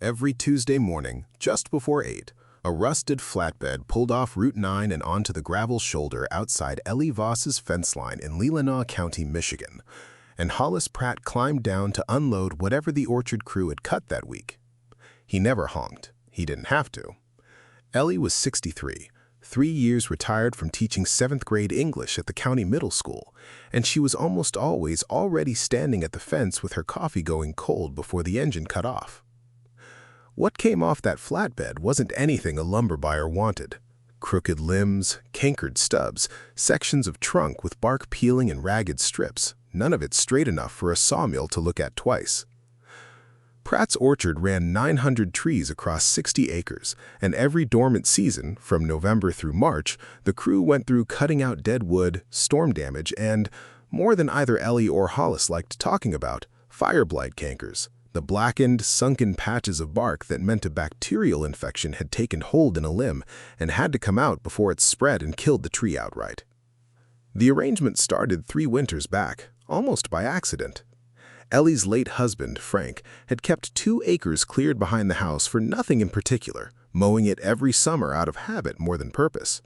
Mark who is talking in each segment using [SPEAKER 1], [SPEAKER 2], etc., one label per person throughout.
[SPEAKER 1] Every Tuesday morning, just before 8, a rusted flatbed pulled off Route 9 and onto the gravel shoulder outside Ellie Voss's fence line in Leelanau County, Michigan, and Hollis Pratt climbed down to unload whatever the orchard crew had cut that week. He never honked. He didn't have to. Ellie was 63, 3 years retired from teaching 7th grade English at the county middle school, and she was almost always already standing at the fence with her coffee going cold before the engine cut off. What came off that flatbed wasn't anything a lumber buyer wanted. Crooked limbs, cankered stubs, sections of trunk with bark peeling and ragged strips, none of it straight enough for a sawmill to look at twice. Pratt's orchard ran 900 trees across 60 acres, and every dormant season, from November through March, the crew went through cutting out dead wood, storm damage, and, more than either Ellie or Hollis liked talking about, fire blight cankers, the blackened, sunken patches of bark that meant a bacterial infection had taken hold in a limb and had to come out before it spread and killed the tree outright. The arrangement started 3 winters back, almost by accident. Ellie's late husband, Frank, had kept 2 acres cleared behind the house for nothing in particular, mowing it every summer out of habit more than purpose.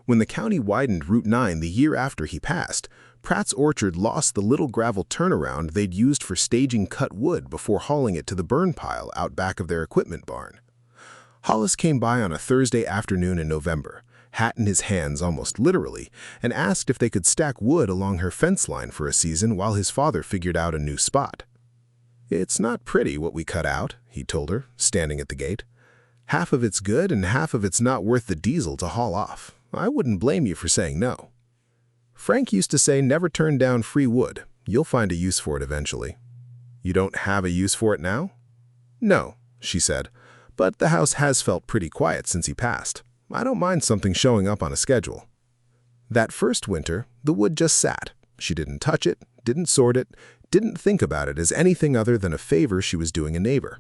[SPEAKER 1] When the county widened Route 9 the year after he passed, Pratt's orchard lost the little gravel turnaround they'd used for staging cut wood before hauling it to the burn pile out back of their equipment barn. Hollis came by on a Thursday afternoon in November, hat in his hands almost literally, and asked if they could stack wood along her fence line for a season while his father figured out a new spot. "It's not pretty what we cut out," he told her, standing at the gate. "Half of it's good and half of it's not worth the diesel to haul off. I wouldn't blame you for saying no." Frank used to say never turn down free wood. You'll find a use for it eventually. "You don't have a use for it now?" "No," she said, "but the house has felt pretty quiet since he passed. I don't mind something showing up on a schedule." That first winter, the wood just sat. She didn't touch it, didn't sort it, didn't think about it as anything other than a favor she was doing a neighbor.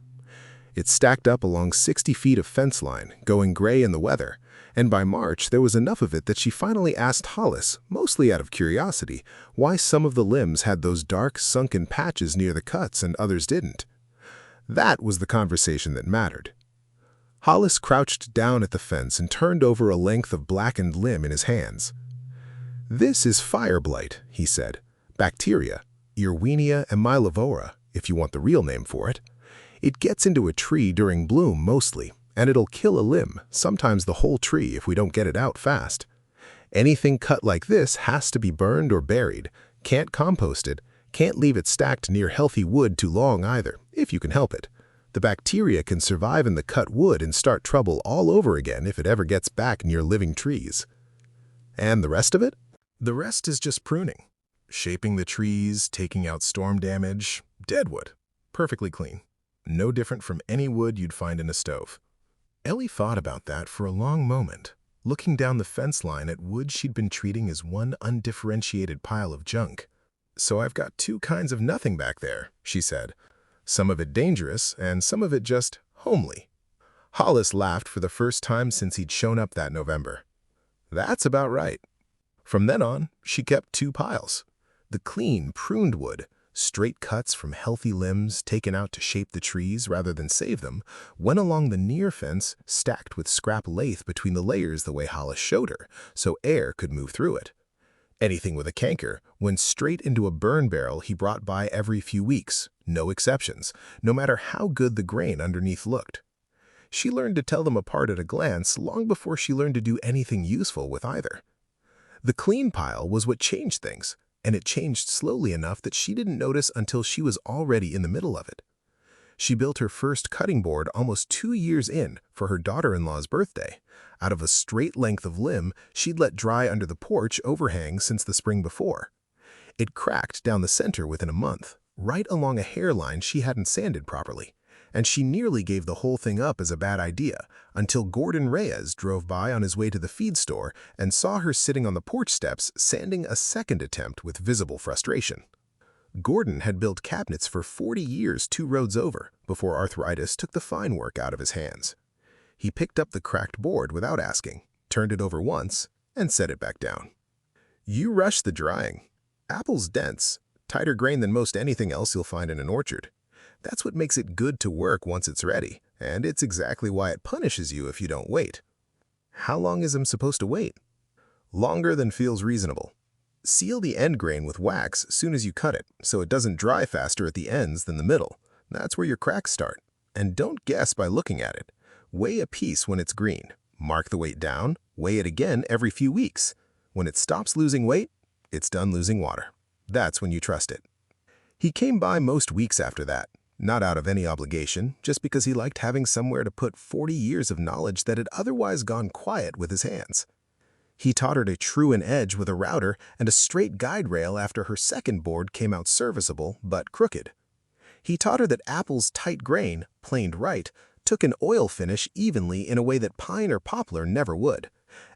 [SPEAKER 1] It stacked up along 60 feet of fence line, going gray in the weather, and by March there was enough of it that she finally asked Hollis, mostly out of curiosity, why some of the limbs had those dark, sunken patches near the cuts and others didn't. That was the conversation that mattered. Hollis crouched down at the fence and turned over a length of blackened limb in his hands. "This is fire blight," he said. "Bacteria, Irwinia amylivora, if you want the real name for it. It gets into a tree during bloom mostly, and it'll kill a limb, sometimes the whole tree if we don't get it out fast. Anything cut like this has to be burned or buried, can't compost it, can't leave it stacked near healthy wood too long either, if you can help it. The bacteria can survive in the cut wood and start trouble all over again if it ever gets back near living trees." "And the rest of it?" "The rest is just pruning. Shaping the trees, taking out storm damage, dead wood. Perfectly clean. No different from any wood you'd find in a stove." Ellie thought about that for a long moment, looking down the fence line at wood she'd been treating as one undifferentiated pile of junk. "So I've got 2 kinds of nothing back there," she said. "Some of it dangerous, and some of it just homely." Hollis laughed for the first time since he'd shown up that November. "That's about right." From then on, she kept 2 piles. The clean, pruned wood, straight cuts from healthy limbs taken out to shape the trees rather than save them, went along the near fence stacked with scrap lath between the layers the way Hollis showed her, so air could move through it. Anything with a canker went straight into a burn barrel he brought by every few weeks, no exceptions, no matter how good the grain underneath looked. She learned to tell them apart at a glance long before she learned to do anything useful with either. The clean pile was what changed things, and it changed slowly enough that she didn't notice until she was already in the middle of it. She built her first cutting board almost 2 years in for her daughter-in-law's birthday, out of a straight length of limb she'd let dry under the porch overhang since the spring before. It cracked down the center within a month, right along a hairline she hadn't sanded properly, and she nearly gave the whole thing up as a bad idea until Gordon Reyes drove by on his way to the feed store and saw her sitting on the porch steps sanding a second attempt with visible frustration. Gordon had built cabinets for 40 years 2 roads over before arthritis took the fine work out of his hands. He picked up the cracked board without asking, turned it over once, and set it back down. "You rushed the drying. Apple's dense, tighter grain than most anything else you'll find in an orchard. That's what makes it good to work once it's ready, and it's exactly why it punishes you if you don't wait. How long is I'm supposed to wait? Longer than feels reasonable. Seal the end grain with wax soon as you cut it, so it doesn't dry faster at the ends than the middle. That's where your cracks start. And don't guess by looking at it. Weigh a piece when it's green. Mark the weight down, weigh it again every few weeks. When it stops losing weight, it's done losing water. That's when you trust it. He came by most weeks after that, not out of any obligation, just because he liked having somewhere to put 40 years of knowledge that had otherwise gone quiet with his hands. He taught her to true an edge with a router and a straight guide rail after her second board came out serviceable but crooked. He taught her that apple's tight grain, planed right, took an oil finish evenly in a way that pine or poplar never would,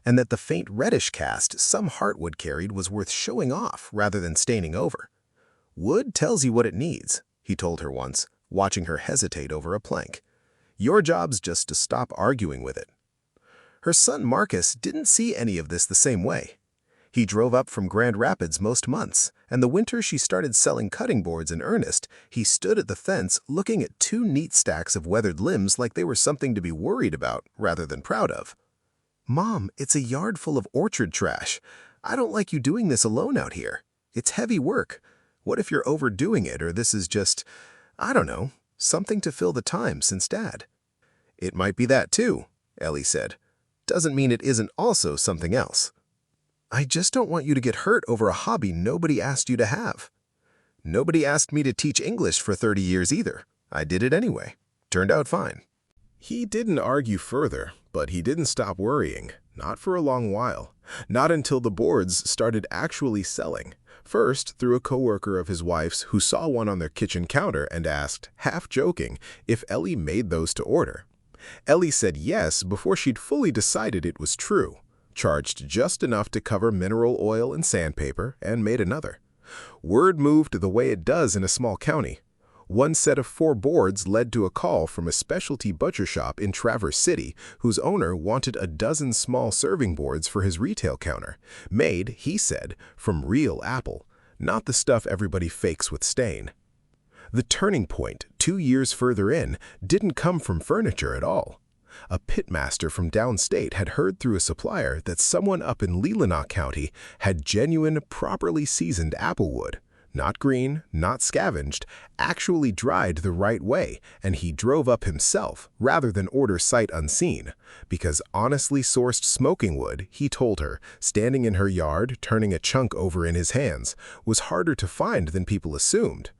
[SPEAKER 1] and that the faint reddish cast some heartwood carried was worth showing off rather than staining over. Wood tells you what it needs, he told her once, watching her hesitate over a plank. Your job's just to stop arguing with it. Her son Marcus didn't see any of this the same way. He drove up from Grand Rapids most months, and the winter she started selling cutting boards in earnest, he stood at the fence looking at two neat stacks of weathered limbs like they were something to be worried about rather than proud of. "Mom, it's a yard full of orchard trash. I don't like you doing this alone out here. It's heavy work. What if you're overdoing it, or this is just, I don't know, something to fill the time since Dad?" "It might be that too," Ellie said. "Doesn't mean it isn't also something else." "I just don't want you to get hurt over a hobby nobody asked you to have." "Nobody asked me to teach English for 30 years either. I did it anyway. Turned out fine." He didn't argue further, but he didn't stop worrying, not for a long while. Not until the boards started actually selling. First, through a coworker of his wife's who saw one on their kitchen counter and asked, half joking, if Ellie made those to order. Ellie said yes before she'd fully decided it was true, charged just enough to cover mineral oil and sandpaper, and made another. Word moved the way it does in a small county. One set of 4 boards led to a call from a specialty butcher shop in Traverse City whose owner wanted a dozen small serving boards for his retail counter, made, he said, from real apple, not the stuff everybody fakes with stain. The turning point, 2 years further in, didn't come from furniture at all. A pitmaster from downstate had heard through a supplier that someone up in Leelanau County had genuine, properly seasoned applewood, not green, not scavenged, actually dried the right way, and he drove up himself rather than order sight unseen, because honestly sourced smoking wood, he told her, standing in her yard, turning a chunk over in his hands, was harder to find than people assumed.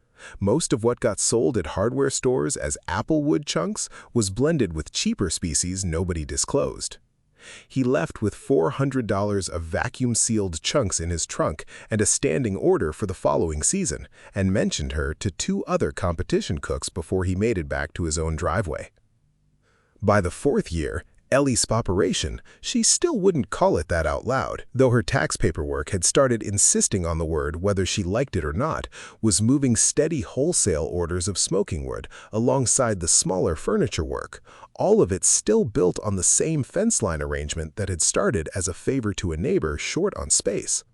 [SPEAKER 1] Most of what got sold at hardware stores as applewood chunks was blended with cheaper species nobody disclosed. He left with $400 of vacuum-sealed chunks in his trunk and a standing order for the following season, and mentioned her to 2 other competition cooks before he made it back to his own driveway. By the 4th year, Ellie's operation, she still wouldn't call it that out loud, though her tax paperwork had started insisting on the word whether she liked it or not, was moving steady wholesale orders of smoking wood alongside the smaller furniture work, all of it still built on the same fence line arrangement that had started as a favor to a neighbor short on space.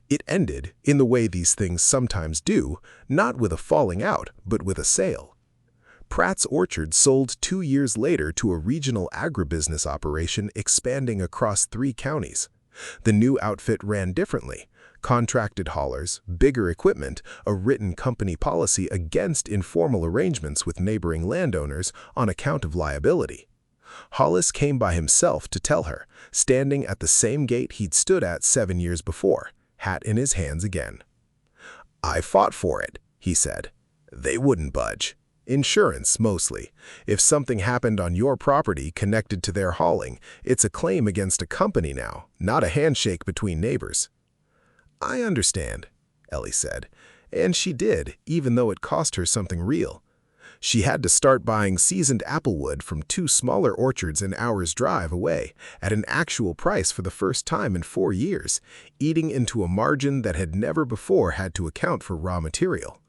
[SPEAKER 1] It ended, in the way these things sometimes do, not with a falling out, but with a sale. Pratt's Orchard sold 2 years later to a regional agribusiness operation expanding across 3 counties. The new outfit ran differently: contracted haulers, bigger equipment, a written company policy against informal arrangements with neighboring landowners on account of liability. Hollis came by himself to tell her, standing at the same gate he'd stood at 7 years before, hat in his hands again. "I fought for it," he said. "They wouldn't budge. Insurance, mostly. If something happened on your property connected to their hauling, it's a claim against a company now, not a handshake between neighbors." "I understand," Ellie said, and she did, even though it cost her something real. She had to start buying seasoned applewood from 2 smaller orchards an hour's drive away, at an actual price for the first time in 4 years, eating into a margin that had never before had to account for raw material.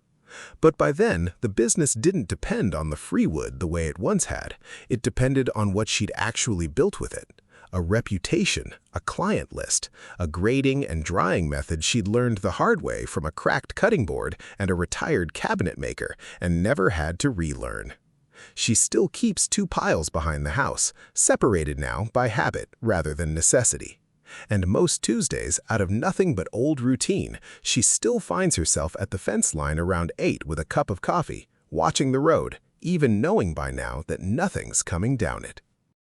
[SPEAKER 1] But by then, the business didn't depend on the free wood the way it once had. It depended on what she'd actually built with it. a reputation, a client list, a grading and drying method she'd learned the hard way from a cracked cutting board and a retired cabinet maker and never had to relearn. She still keeps 2 piles behind the house, separated now by habit rather than necessity. And most Tuesdays, out of nothing but old routine, she still finds herself at the fence line around 8 with a cup of coffee, watching the road, even knowing by now that nothing's coming down it.